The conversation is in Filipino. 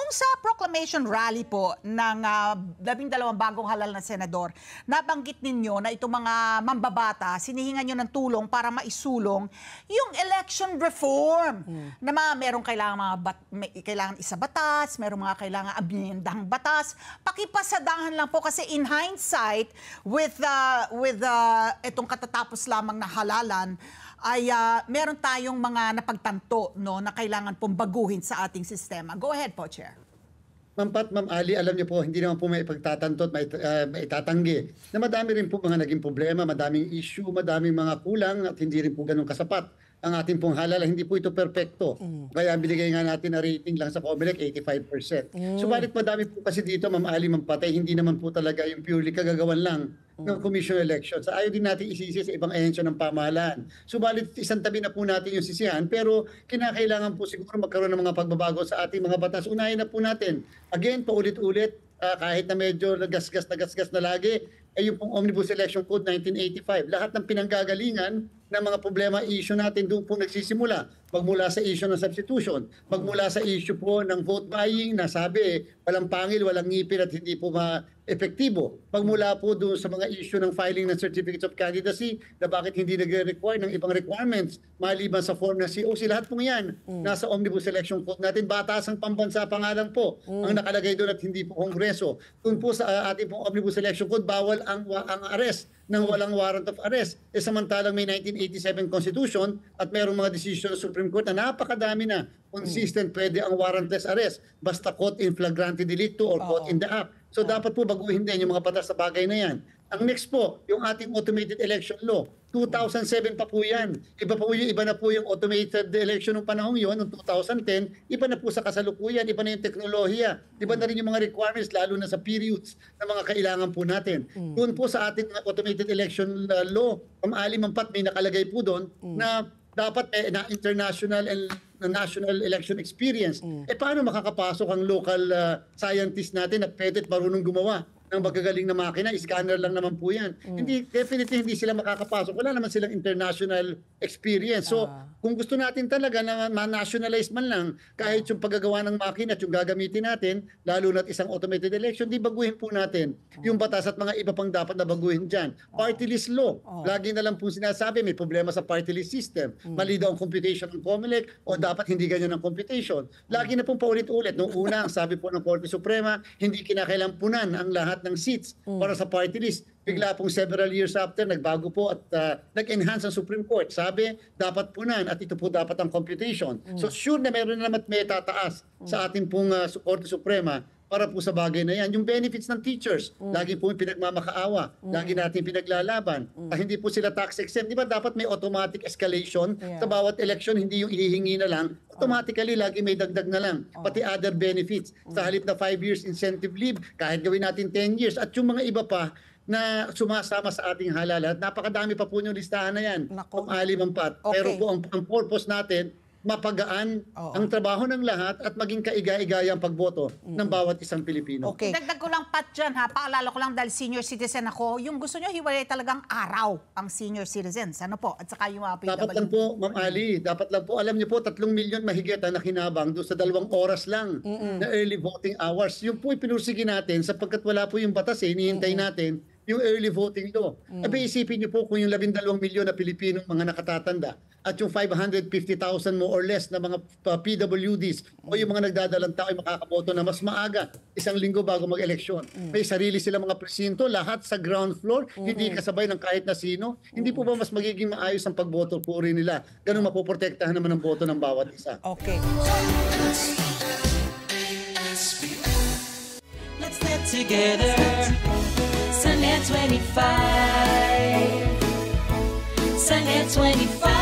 Yung sa proclamation rally po ng 12 bagong halal na senador, nabanggit ninyo na itong mga mambabata, sinihingan nyo ng tulong para maisulong yung election reform. Na merong kailangan isa batas, merong mga kailangan amyendahang batas. Pakipasadahan lang po kasi in hindsight, with itong katatapos lamang na halalan, ay meron tayong mga napagtanto, no, na kailangan pong baguhin sa ating sistema. Go ahead po, Chair. Ma'am Pat, Ma'am Ali, alam niyo po, hindi naman po may ipagtatanto at may itatanggi na madami rin po mga naging problema, madaming issue, madaming mga kulang at hindi rin po ganun kasapat ang ating pong halala. Hindi po ito perfecto. Kaya binigay nga natin na rating lang sa COMELEC, 85%. Subalit madami po kasi dito, Ma'am Ali, Ma'am Patay, hindi naman po talaga yung purely kagagawan lang ng Commission Elections. Ayaw din natin isisi sa ibang ahensya ng pamahalaan. Subalit isang tabi na po natin yung sisihan, pero kinakailangan po siguro magkaroon ng mga pagbabago sa ating mga batas. Unahin na po natin. Again, paulit-ulit, kahit na medyo nagasgas na lagi, ay yung pong Omnibus Election Code 1985. Lahat ng pinanggagalingan ng mga problema issue natin doon po nagsisimula. Magmula sa issue ng substitution, magmula sa issue po ng vote buying na sabi walang pangil, walang ngipin at hindi po epektibo. Magmula po doon sa mga issue ng filing ng Certificates of Candidacy na bakit hindi nagre-require ng ibang requirements maliban sa form ng COC. Lahat po yan nasa Omnibus Election Code natin. Batasang pambansa pangalan po ang nakalagay doon at hindi po Kongreso. Doon po sa ating pong Omnibus Election Code, bawal ang arrest ng walang warrant of arrest. Samantalang may 1987 Constitution at mayroong mga decision ng Supreme Court na napakadami na consistent pwede ang warrantless arrest basta caught in flagrante delicto or caught in the act. So dapat po baguhin din yung mga batas sa bagay na yan. Ang next po, yung ating automated election law. 2007 pa po yan. Iba na po yung automated election ng panahon yon, noong 2010. Iba na po sa kasalukuyan, iba na yung teknolohiya. Iba na rin yung mga requirements, lalo na sa periods na mga kailangan po natin. Doon po sa ating automated election law, Ma'am Pat, may nakalagay po doon na dapat na international and national election experience. Paano makakapasok ang local scientist natin na pwede at marunong gumawa ng magagaling na makina? Scanner lang naman po yan. Definitely hindi sila makakapasok. Wala naman silang international experience. So, kung gusto natin talaga na ma-nationalize man lang, kahit yung paggagawa ng makina at yung gagamitin natin, lalo na't isang automated election, di baguhin po natin yung batas at mga iba pang dapat na baguhin dyan. Party list law. Lagi na lang po sinasabi, may problema sa party list system. Mali daw ang computation ng COMELEC o dapat hindi ganyan ang computation. Lagi na pong paulit-ulit. Noong una, ang sabi po ng Korte Suprema, hindi kinakailangan punan ang lahat ng seats para sa party list. Bigla pong several years after, nagbago po at nag-enhance ang Supreme Court. Sabi, dapat punan at ito po dapat ang computation. So sure na meron na naman may tataas sa ating pong Korte Suprema para po sa bagay na yan. Yung benefits ng teachers, lagi po yung pinagmamakaawa, lagi natin pinaglalaban. Hindi po sila tax exempt. Di ba dapat may automatic escalation sa bawat election, hindi yung ihihingi na lang. Automatically, lagi may dagdag na lang. Pati other benefits. Sa halip na 5 years incentive leave, kahit gawin natin 10 years. At yung mga iba pa, na sumasama sa ating halala. Napakadami pa po yung listahan na yan. Kung Ali, Ma'am Pat. Okay. Pero po ang purpose natin, mapagaan ang trabaho ng lahat at maging kaiga-igaya ang pagboto ng bawat isang Pilipino. Okay. Dagdag ko lang, Pat, dyan, ha? Paalala ko lang dahil senior citizen ako, yung gusto nyo hiwalay talagang araw ang senior citizens. Ano po? At saka yung mga PWD. Dapat lang po, Ma'am Ali, dapat lang po, alam niyo po, 3 milyon mahigit ang nakinabang doon sa 2 oras lang na early voting hours. Yung po ipinursige natin sapagkat wala po yung batas hinihintay natin yung early voting law. Isipin niyo po kung yung 12 milyon na Pilipinong mga nakatatanda at yung 550,000 more or less na mga PWDs o yung mga nagdadalang tao ay makakaboto na mas maaga, 1 linggo bago mag-eleksyon. May sarili silang mga presinto, lahat sa ground floor, hindi kasabay ng kahit na sino. Hindi po ba mas magiging maayos ang pagboto po rin nila? Ganun mapoprotektahan naman ang boto ng bawat isa. Okay. Let's get together. Sunday 25. Sunday 25.